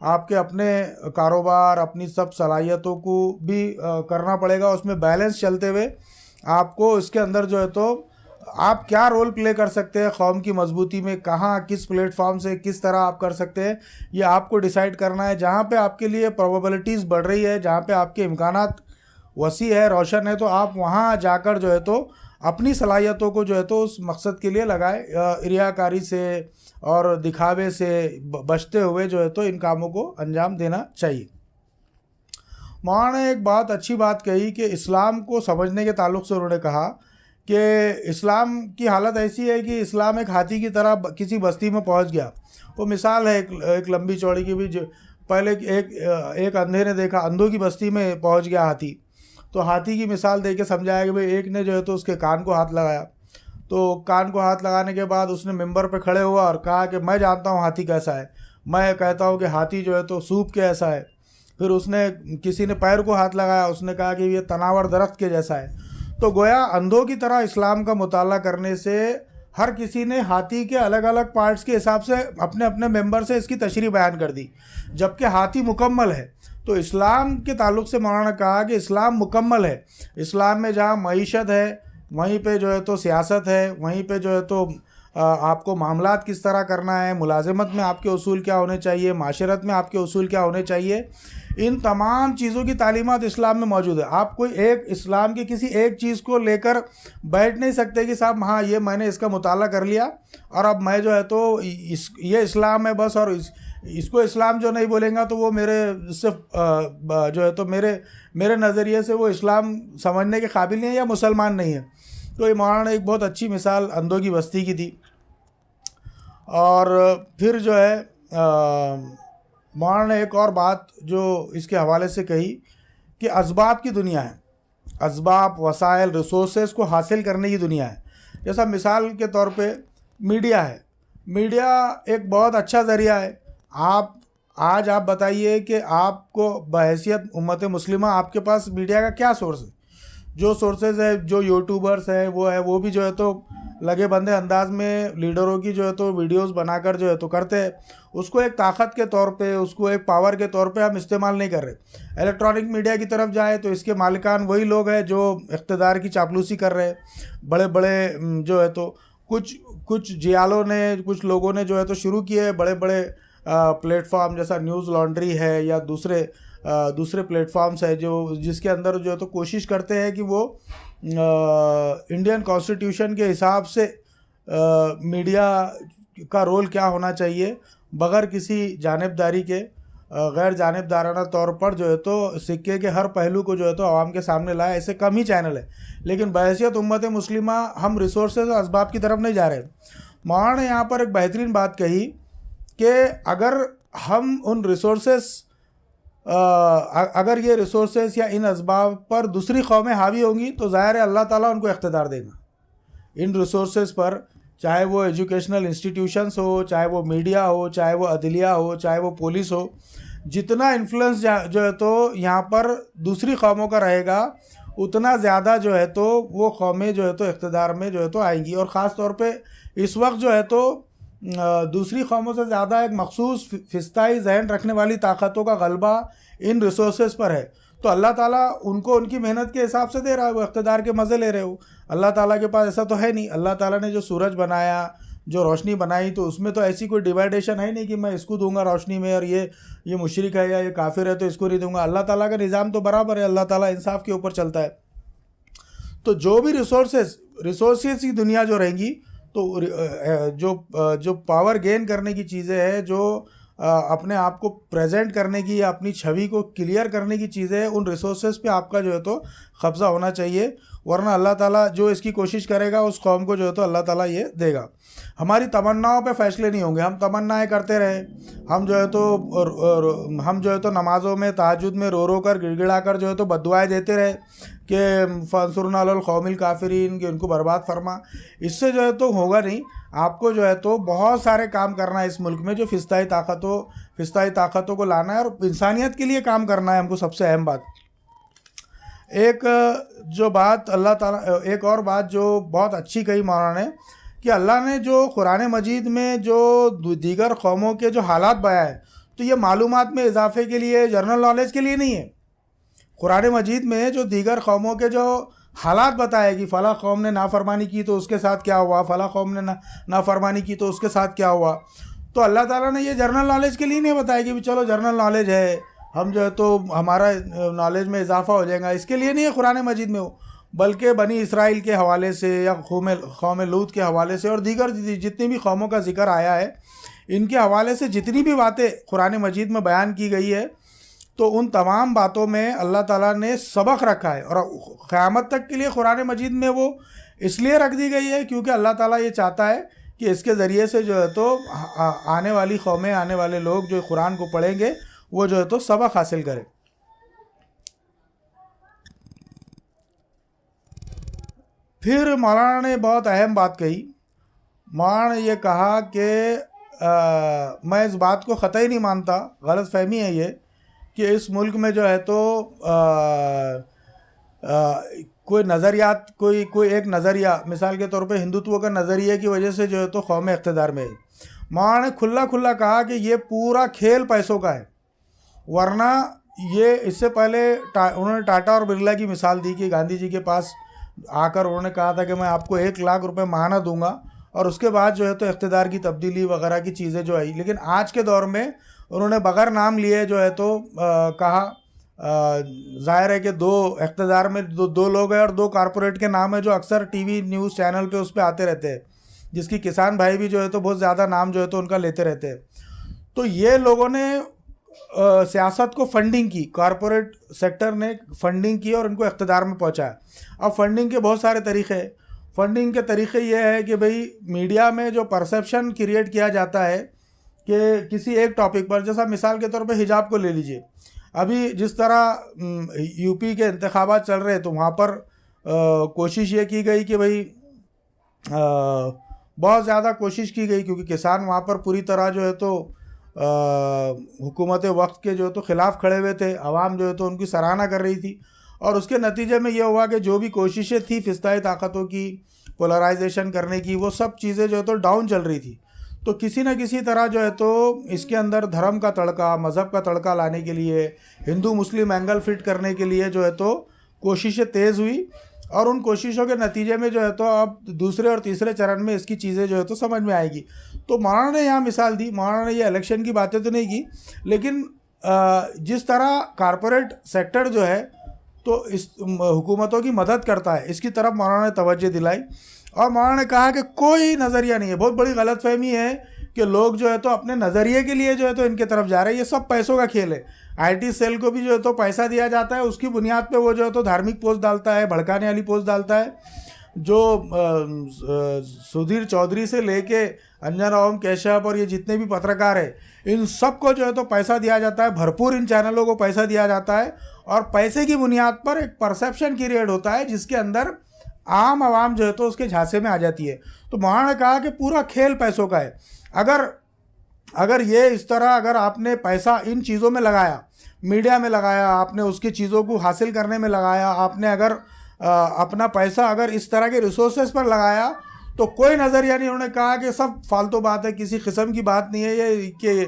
آپ کے اپنے کاروبار اپنی سب صلاحیتوں کو بھی کرنا پڑے گا، اس میں بیلنس چلتے ہوئے آپ کو اس کے اندر جو ہے تو آپ کیا رول پلے کر سکتے ہیں قوم کی مضبوطی میں، کہاں کس پلیٹ فارم سے کس طرح آپ کر سکتے ہیں، یہ آپ کو ڈیسائیڈ کرنا ہے۔ جہاں پہ آپ کے لیے پروبیبلٹیز بڑھ رہی ہے، جہاں پہ آپ کے امکانات وسیع ہے، روشن ہے، تو آپ وہاں جا کر جو ہے تو اپنی صلاحیتوں کو جو ہے تو اس مقصد کے لیے لگائے، ریاکاری سے اور دکھاوے سے بچتے ہوئے جو ہے تو ان کاموں کو انجام دینا چاہیے۔ مولانا نے ایک بات اچھی بات کہی کہ اسلام کو سمجھنے کے تعلق سے انہوں نے کہا کہ اسلام کی حالت ایسی ہے کہ اسلام ایک ہاتھی کی طرح کسی بستی میں پہنچ گیا۔ وہ مثال ہے ایک لمبی چوڑی کی بھی، جو پہلے ایک اندھے نے دیکھا، اندھوں کی بستی میں پہنچ گیا ہاتھی، تو ہاتھی کی مثال دے کے سمجھایا کہ بھئی ایک نے جو ہے تو اس کے کان کو ہاتھ لگایا، تو کان کو ہاتھ لگانے کے بعد اس نے ممبر پہ کھڑے ہوا اور کہا کہ میں جانتا ہوں ہاتھی کیسا ہے، میں کہتا ہوں کہ ہاتھی جو ہے تو سوپ کے ایسا ہے۔ پھر اس نے کسی نے پیر کو ہاتھ لگایا، اس نے کہا کہ یہ تناور درخت کے جیسا ہے۔ تو گویا اندھوں کی طرح اسلام کا مطالعہ کرنے سے ہر کسی نے ہاتھی کے الگ الگ پارٹس کے حساب سے اپنے اپنے ممبر سے اس کی تشریح بیان کر دی، جبکہ ہاتھی مکمل ہے۔ تو اسلام کے تعلق سے مولانا نے کہا کہ اسلام مکمل ہے۔ اسلام میں جہاں معیشت ہے، وہیں پہ جو ہے تو سیاست ہے، وہیں پہ جو ہے تو آپ کو معاملات کس طرح کرنا ہے، ملازمت میں آپ کے اصول کیا ہونے چاہیے، معاشرت میں آپ کے اصول کیا ہونے چاہیے، ان تمام چیزوں کی تعلیمات اسلام میں موجود ہے۔ آپ کوئی ایک اسلام کی کسی ایک چیز کو لے کر بیٹھ نہیں سکتے کہ صاحب ہاں یہ میں نے اس کا مطالعہ کر لیا اور اب میں جو ہے تو یہ اسلام ہے بس، اور اس کو اسلام جو نہیں بولیں گا تو وہ میرے صرف جو ہے تو میرے نظریے سے وہ اسلام سمجھنے کے قابل نہیں ہے یا مسلمان نہیں ہے۔ تو یہ مولانا نے ایک بہت اچھی مثال اندھوں کی بستی کی دی۔ اور پھر جو ہے مولانا نے ایک اور بات جو اس کے حوالے سے کہی کہ اسباب کی دنیا ہے، اسباب، وسائل، ریسورسز کو حاصل کرنے کی دنیا ہے۔ جیسا مثال کے طور پہ میڈیا ہے، میڈیا ایک بہت اچھا ذریعہ ہے۔ آج آپ بتائیے کہ آپ کو بحیثیت امت مسلمہ آپ کے پاس میڈیا کا کیا سورس ہے؟ جو سورسز ہے، جو یوٹیوبرز ہے وہ بھی جو ہے تو لگے بندے انداز میں لیڈروں کی جو ہے تو ویڈیوز بنا کر جو ہے تو کرتے ہیں، اس کو ایک طاقت کے طور پہ، اس کو ایک پاور کے طور پہ ہم استعمال نہیں کر رہے۔ الیکٹرانک میڈیا کی طرف جائے تو اس کے مالکان وہی لوگ ہیں جو اقتدار کی چاپلوسی کر رہے ہیں۔ بڑے بڑے جو ہے تو کچھ جیالوں نے، کچھ لوگوں نے جو ہے تو شروع کیے بڑے بڑے پلیٹ فارم جیسا نیوز لانڈری ہے یا دوسرے پلیٹ فارمز ہے جس کے اندر جو ہے تو کوشش کرتے ہیں کہ وہ انڈین کانسٹیٹیوشن کے حساب سے میڈیا کا رول کیا ہونا چاہیے، بغیر کسی جانبداری کے، غیر جانبدارانہ طور پر جو ہے تو سکے کے ہر پہلو کو جو ہے تو عوام کے سامنے لائے۔ ایسے کم ہی چینل ہے، لیکن بحیثیت امت مسلمہ ہم ریسورسز اور اسباب کی طرف نہیں جا رہے۔ مولانا نے یہاں پر ایک بہترین بات کہی کہ اگر یہ ریسورسز یا ان اسباب پر دوسری قومیں حاوی ہوں گی تو ظاہر ہے اللہ تعالیٰ ان کو اقتدار دے گا۔ ان ریسورسز پر، چاہے وہ ایجوکیشنل انسٹیٹیوشنز ہو، چاہے وہ میڈیا ہو، چاہے وہ عدلیہ ہو، چاہے وہ پولیس ہو، جتنا انفلوئنس جو ہے تو یہاں پر دوسری قوموں کا رہے گا، اتنا زیادہ جو ہے تو وہ قومیں جو ہے تو اقتدار میں جو ہے تو آئیں گی۔ اور خاص طور پہ اس وقت جو ہے تو دوسری قوموں سے زیادہ ایک مخصوص فضائی ذہن رکھنے والی طاقتوں کا غلبہ ان ریسورسز پر ہے، تو اللہ تعالیٰ ان کو ان کی محنت کے حساب سے دے رہا ہے، وہ اقتدار کے مزے لے رہے ہو۔ اللہ تعالیٰ کے پاس ایسا تو ہے نہیں۔ اللہ تعالیٰ نے جو سورج بنایا، جو روشنی بنائی، تو اس میں تو ایسی کوئی ڈیوائیڈیشن ہے نہیں کہ میں اس کو دوں گا روشنی میں اور یہ مشرک ہے یا یہ کافر ہے تو اس کو نہیں دوں گا۔ اللہ تعالیٰ کا نظام تو برابر ہے، اللہ تعالیٰ انصاف کے اوپر چلتا ہے۔ تو جو بھی ریسورسز کی دنیا جو رہیں گی، تو جو پاور گین کرنے کی چیزیں ہیں، جو اپنے آپ کو پریزنٹ کرنے کی یا اپنی چھوی کو کلیئر کرنے کی چیزیں ہیں، ان ریسورسز پہ آپ کا جو ہے تو قبضہ ہونا چاہیے، ورنہ اللہ تعالیٰ جو اس کی کوشش کرے گا اس قوم کو جو ہے تو اللہ تعالیٰ یہ دے گا۔ ہماری تمناؤں پہ فیصلے نہیں ہوں گے، ہم تمنائیں کرتے رہے، ہم جو ہے تو نمازوں میں، تہجد میں رو کر گڑ گڑا کر جو ہے تو بددعائیں دیتے رہے کہ فانصرنا علی القوم الکافرین، کہ ان کو برباد فرما۔ اس سے جو ہے تو ہوگا نہیں۔ آپ کو جو ہے تو بہت سارے کام کرنا ہے اس ملک میں، جو فضائی طاقتوں کو لانا ہے اور انسانیت کے لیے کام کرنا ہے ہم کو۔ سب سے اہم بات ایک اور بات جو بہت اچھی کہی مولانا نے، کہ اللہ نے جو قرآن مجید میں جو دیگر قوموں کے جو حالات بیان ہیں، تو یہ معلومات میں اضافے کے لیے، جنرل نالج کے لیے نہیں ہے۔ قرآن مجید میں جو دیگر قوموں کے جو حالات بتائے کہ فلاں قوم نے نافرمانی کی تو اس کے ساتھ کیا ہوا، فلاں قوم نے نافرمانی کی تو اس کے ساتھ کیا ہوا، تو اللہ تعالیٰ نے یہ جنرل نالج کے لیے نہیں بتایا کہ چلو جنرل نالج ہے، ہم جو ہے تو ہمارا نالج میں اضافہ ہو جائے گا، اس کے لیے نہیں ہے قرآن مجید میں وہ، بلکہ بنی اسرائیل کے حوالے سے یا قوم لوط کے حوالے سے اور دیگر جتنی بھی قوموں کا ذکر آیا ہے، ان کے حوالے سے جتنی بھی باتیں قرآن مجید میں بیان کی گئی ہے، تو ان تمام باتوں میں اللہ تعالیٰ نے سبق رکھا ہے، اور قیامت تک کے لیے قرآن مجید میں وہ اس لیے رکھ دی گئی ہے کیونکہ اللہ تعالیٰ یہ چاہتا ہے کہ اس کے ذریعے سے جو ہے تو آنے والی قومیں، آنے والے لوگ جو قرآن کو پڑھیں گے وہ جو ہے تو سبق حاصل کریں۔ پھر مولانا نے بہت اہم بات کہی۔ مولانا نے یہ کہا کہ میں اس بات کو قطعی نہیں مانتا، غلط فہمی ہے یہ کہ اس ملک میں جو ہے تو کوئی نظریات، کوئی ایک نظریہ، مثال کے طور پہ ہندوتو کا نظریے کی وجہ سے جو ہے تو قوم اقتدار میں ہے۔ مولانا نے کھلا کہا کہ یہ پورا کھیل پیسوں کا ہے، ورنہ یہ اس سے پہلے انہوں نے ٹاٹا اور برلا کی مثال دی کہ گاندھی جی کے پاس آ کر انہوں نے کہا تھا کہ میں آپ کو 1,00,000 روپے ماہانہ دوں گا، اور اس کے بعد جو ہے تو اقتدار کی تبدیلی وغیرہ کی چیزیں جو آئی، لیکن آج کے دور میں انہوں نے بغیر نام لیے جو ہے تو کہا، ظاہر ہے کہ دو اقتدار میں دو لوگ ہیں اور 2 کارپوریٹ کے نام ہیں جو اکثر ٹی وی نیوز چینل پہ اس پہ آتے رہتے ہیں، جس کی کسان بھائی بھی جو ہے تو بہت زیادہ نام جو ہے تو ان کا لیتے رہتے ہیں۔ تو یہ لوگوں نے سیاست کو فنڈنگ کی، کارپوریٹ سیکٹر نے فنڈنگ کی اور ان کو اقتدار میں پہنچایا۔ اب فنڈنگ کے بہت سارے طریقے ہیں۔ فنڈنگ کے طریقے یہ ہے کہ بھئی میڈیا میں جو پرسیپشن کریٹ کیا جاتا ہے کہ کسی ایک ٹاپک پر، جیسا مثال کے طور پہ حجاب کو لے لیجئے، ابھی جس طرح یو پی کے انتخابات چل رہے تو وہاں پر کوشش یہ کی گئی کہ بھئی بہت زیادہ کوشش کی گئی، کیونکہ کسان وہاں پر پوری طرح جو ہے تو حکومت وقت کے جو تو خلاف کھڑے ہوئے تھے، عوام جو ہے تو ان کی سراہنا کر رہی تھی، اور اس کے نتیجے میں یہ ہوا کہ جو بھی کوششیں تھی فضائی طاقتوں کی پولرائزیشن کرنے کی، وہ سب چیزیں جو ہے تو ڈاؤن چل رہی تھی۔ تو کسی نہ کسی طرح جو ہے تو اس کے اندر دھرم کا تڑکا، مذہب کا تڑکا لانے کے لیے، ہندو مسلم اینگل فٹ کرنے کے لیے جو ہے تو کوششیں تیز ہوئی، اور ان کوششوں کے نتیجے میں جو ہے تو اب دوسرے اور تیسرے چرن میں اس کی چیزیں جو ہے تو سمجھ میں آئے گی۔ تو مولانا نے یہاں مثال دی، مولانا نے یہ الیکشن کی باتیں تو نہیں کی، لیکن جس طرح کارپوریٹ سیکٹر جو ہے تو اس حکومتوں کی مدد کرتا ہے، اس کی طرف مولانا نے توجہ دلائی، اور مولانا نے کہا کہ کوئی نظریہ نہیں ہے۔ بہت بڑی غلط فہمی ہے کہ لوگ جو ہے تو اپنے نظریے کے لیے جو ہے تو ان کی طرف جا رہے ہیں، یہ سب پیسوں کا کھیل ہے۔ آئی ٹی سیل کو بھی جو ہے تو پیسہ دیا جاتا ہے، اس کی بنیاد پہ وہ جو ہے تو دھارمک پوسٹ ڈالتا ہے، بھڑکانے والی پوسٹ ڈالتا ہے۔ جو سدھیر چودھری سے لے کے انجنا اوم کیشپ اور یہ جتنے بھی پترکار ہیں، ان سب کو جو ہے تو پیسہ دیا جاتا ہے، بھرپور ان چینلوں کو پیسہ دیا جاتا ہے، اور پیسے کی بنیاد پر ایک پرسیپشن کریٹ ہوتا ہے جس کے اندر عام عوام جو ہے تو اس کے جھانسے میں آ جاتی ہے۔ تو مولانا نے کہا کہ پورا کھیل پیسوں کا ہے۔ اگر یہ اس طرح اگر آپ نے پیسہ ان چیزوں میں لگایا، میڈیا میں لگایا، آپ نے اس کی چیزوں کو حاصل کرنے میں لگایا، آپ نے اگر اپنا پیسہ اگر اس طرح کے ریسورسز پر لگایا، تو کوئی نظریہ نہیں۔ انہوں نے کہا کہ سب فالتو بات ہے، کسی قسم کی بات نہیں ہے یہ کہ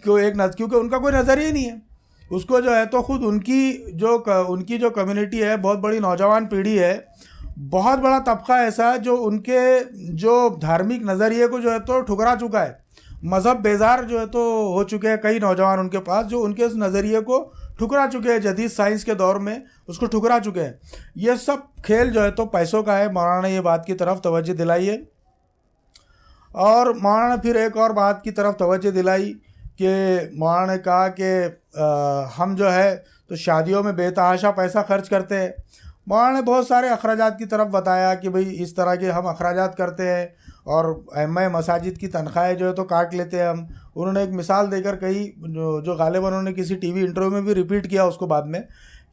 کیونکہ ان کا کوئی نظریہ نہیں ہے۔ اس کو جو ہے تو خود ان کی جو کمیونٹی ہے، بہت بڑی نوجوان پیڑھی ہے، بہت بڑا طبقہ ایسا ہے جو ان کے جو دھارمک نظریے کو جو ہے تو ٹھکرا چکا ہے، مذہب بیزار جو ہے تو ہو چکے ہیں کئی نوجوان ان کے پاس، جو ان کے اس نظریے کو ٹھکرا چکے ہیں، جدید سائنس کے دور میں اس کو ٹھکرا چکے ہیں۔ یہ سب کھیل جو ہے تو پیسوں کا ہے۔ مولانا نے یہ بات کی طرف توجہ دلائی ہے، اور مولانا نے پھر ایک اور بات کی طرف توجہ دلائی کہ مولانا نے کہا کہ ہم جو ہے تو شادیوں میں بے تحاشا پیسہ خرچ کرتے ہیں۔ مولانا نے بہت سارے اخراجات کی طرف بتایا کہ بھئی اس طرح کے ہم اخراجات کرتے ہیں، اور ائمہ مساجد کی تنخواہیں جو ہے تو کاٹ لیتے ہیں ہم۔ انہوں نے ایک مثال دے کر کہی، جو غالباً انہوں نے کسی ٹی وی انٹرویو میں بھی ریپیٹ کیا اس کو بعد میں،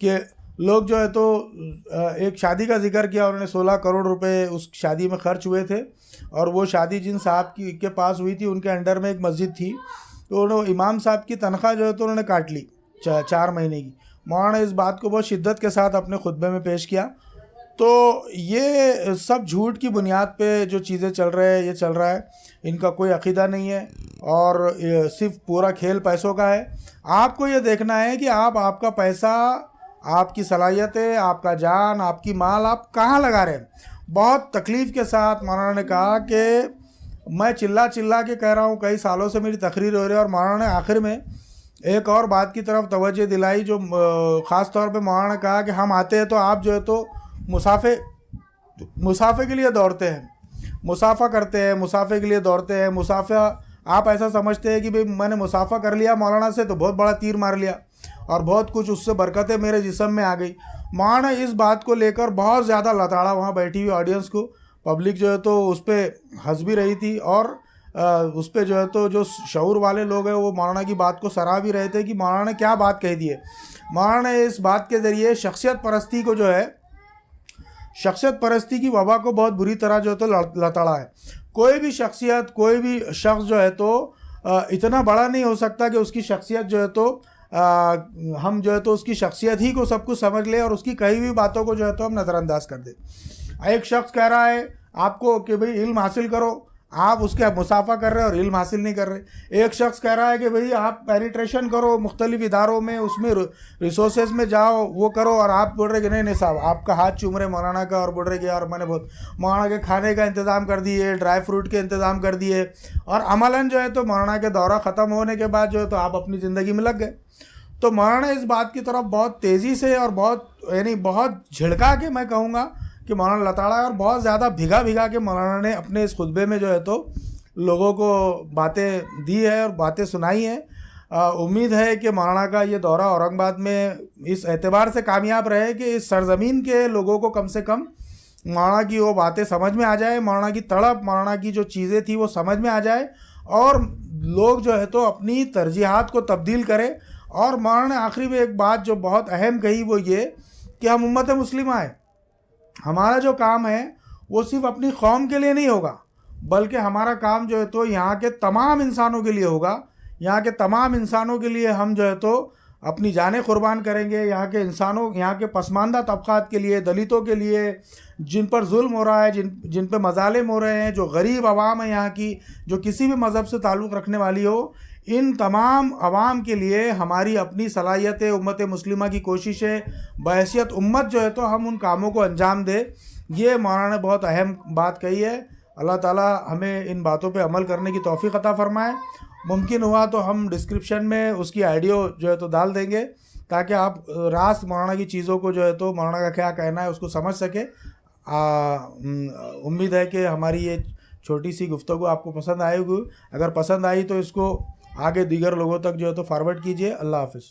کہ لوگ جو ہے تو ایک شادی کا ذکر کیا، انہوں نے 16 کروڑ روپے اس شادی میں خرچ ہوئے تھے، اور وہ شادی جن صاحب کے پاس ہوئی تھی ان کے انڈر میں ایک مسجد تھی، تو انہوں امام صاحب کی تنخواہ جو ہے تو انہوں نے کاٹ لی 4 مہینے کی۔ مولانا نے اس بات کو بہت شدت کے ساتھ اپنے خطبے میں پیش کیا۔ تو یہ سب جھوٹ کی بنیاد پہ جو چیزیں چل رہے ہیں، یہ چل رہا ہے، ان کا کوئی عقیدہ نہیں ہے، اور صرف پورا کھیل پیسوں کا ہے۔ آپ کو یہ دیکھنا ہے کہ آپ کا پیسہ، آپ کی صلاحیتیں، آپ کا جان، آپ کی مال آپ کہاں لگا رہے ہیں۔ بہت تکلیف کے ساتھ مولانا نے کہا کہ میں چلا کے کہہ رہا ہوں، کئی سالوں سے میری تقریر ہو رہی ہے، اور مولانا نے آخر میں ایک اور بات کی طرف توجہ دلائی، جو خاص طور پہ مولانا نے کہا کہ ہم آتے ہیں تو آپ جو ہے تو مسافے کے لیے دوڑتے ہیں، مسافہ کرتے ہیں، مسافے کے لیے دوڑتے ہیں۔ مسافہ آپ ایسا سمجھتے ہیں کہ بھئی میں نے مسافہ کر لیا مولانا سے تو بہت بڑا تیر مار لیا، اور بہت کچھ اس سے برکتیں میرے جسم میں آ گئی۔ مولانا اس بات کو لے کر بہت زیادہ لتاڑا، وہاں بیٹھی ہوئی آڈینس کو، پبلک جو ہے تو اس پہ ہنس بھی رہی تھی، اور اس پہ جو ہے تو جو شعور والے لوگ ہیں وہ مولانا کی بات کو سراہ بھی رہے تھے کہ مولانا نے کیا بات کہہ دی ہے۔ مولانا نے اس بات کے ذریعے شخصیت پرستی کو جو ہے، شخصیت پرستی کی وبا کو بہت بری طرح جو ہے تو لتاڑا ہے۔ کوئی بھی شخصیت، کوئی بھی شخص جو ہے تو اتنا بڑا نہیں ہو سکتا کہ اس کی شخصیت جو ہے تو ہم جو ہے تو اس کی شخصیت ہی کو سب کچھ سمجھ لیں، اور اس کی کہی ہوئی باتوں کو جو ہے تو ہم نظر انداز کر دیں۔ ایک شخص کہہ رہا ہے آپ کو کہ بھئی علم حاصل کرو، آپ اس کے مسافہ کر رہے اور علم حاصل نہیں کر رہے۔ ایک شخص کہہ رہا ہے کہ بھئی آپ پینیٹریشن کرو مختلف اداروں میں، اس میں ریسورسز میں جاؤ، وہ کرو، اور آپ بول رہے کہ نہیں صاحب، آپ کا ہاتھ چوم رہے مولانا کا، اور بول رہے کہ یار میں نے بہت مولانا کے کھانے کا انتظام کر دیے، ڈرائی فروٹ کے انتظام کر دیے، اور عملاً جو ہے تو مولانا کے دورہ ختم ہونے کے بعد جو ہے تو آپ اپنی زندگی میں لگ گئے۔ تو مولانا اس بات کی طرف بہت تیزی سے اور بہت جھڑکا کے میں کہوں گا کہ مولانا لتاڑا ہے، اور بہت زیادہ بھگا کے مولانا نے اپنے اس خطبے میں جو ہے تو لوگوں کو باتیں دی ہے اور باتیں سنائی ہیں۔ امید ہے کہ مولانا کا یہ دورہ اورنگ آباد میں اس اعتبار سے کامیاب رہے کہ اس سرزمین کے لوگوں کو کم سے کم مولانا کی وہ باتیں سمجھ میں آ جائے، مولانا کی تڑپ، مولانا کی جو چیزیں تھی وہ سمجھ میں آ جائے، اور لوگ جو ہے تو اپنی ترجیحات کو تبدیل کرے۔ اور مولانا نے آخری میں ایک بات جو بہت اہم کہی، وہ یہ کہ ہم امت مسلمہ ہیں، ہمارا جو کام ہے وہ صرف اپنی قوم کے لیے نہیں ہوگا، بلکہ ہمارا کام جو ہے تو یہاں کے تمام انسانوں کے لیے ہوگا۔ یہاں کے تمام انسانوں کے لیے ہم جو ہے تو اپنی جانیں قربان کریں گے، یہاں کے انسانوں، یہاں کے پسماندہ طبقات کے لیے، دلتوں کے لیے، جن پر ظلم ہو رہا ہے، جن پہ مظالم ہو رہے ہیں، جو غریب عوام ہے یہاں کی، جو کسی بھی مذہب سے تعلق رکھنے والی ہو، ان تمام عوام کے لیے ہماری اپنی صلاحیت امت مسلمہ کی کوشش ہے، بحیثیت امت جو ہے تو ہم ان کاموں کو انجام دیں۔ یہ مولانا نے بہت اہم بات کہی ہے۔ اللہ تعالیٰ ہمیں ان باتوں پہ عمل کرنے کی توفیق عطا فرمائے۔ ممکن ہوا تو ہم ڈسکرپشن میں اس کی آڈیو جو ہے تو ڈال دیں گے، تاکہ آپ راست مولانا کی چیزوں کو جو ہے تو مولانا کا کیا کہنا ہے اس کو سمجھ سکیں۔ امید ہے کہ ہماری یہ چھوٹی سی گفتگو آپ کو پسند آئے گی۔ اگر پسند آئی تو اس کو آگے دیگر لوگوں تک جو ہے تو فارورڈ کیجیے۔ اللہ حافظ۔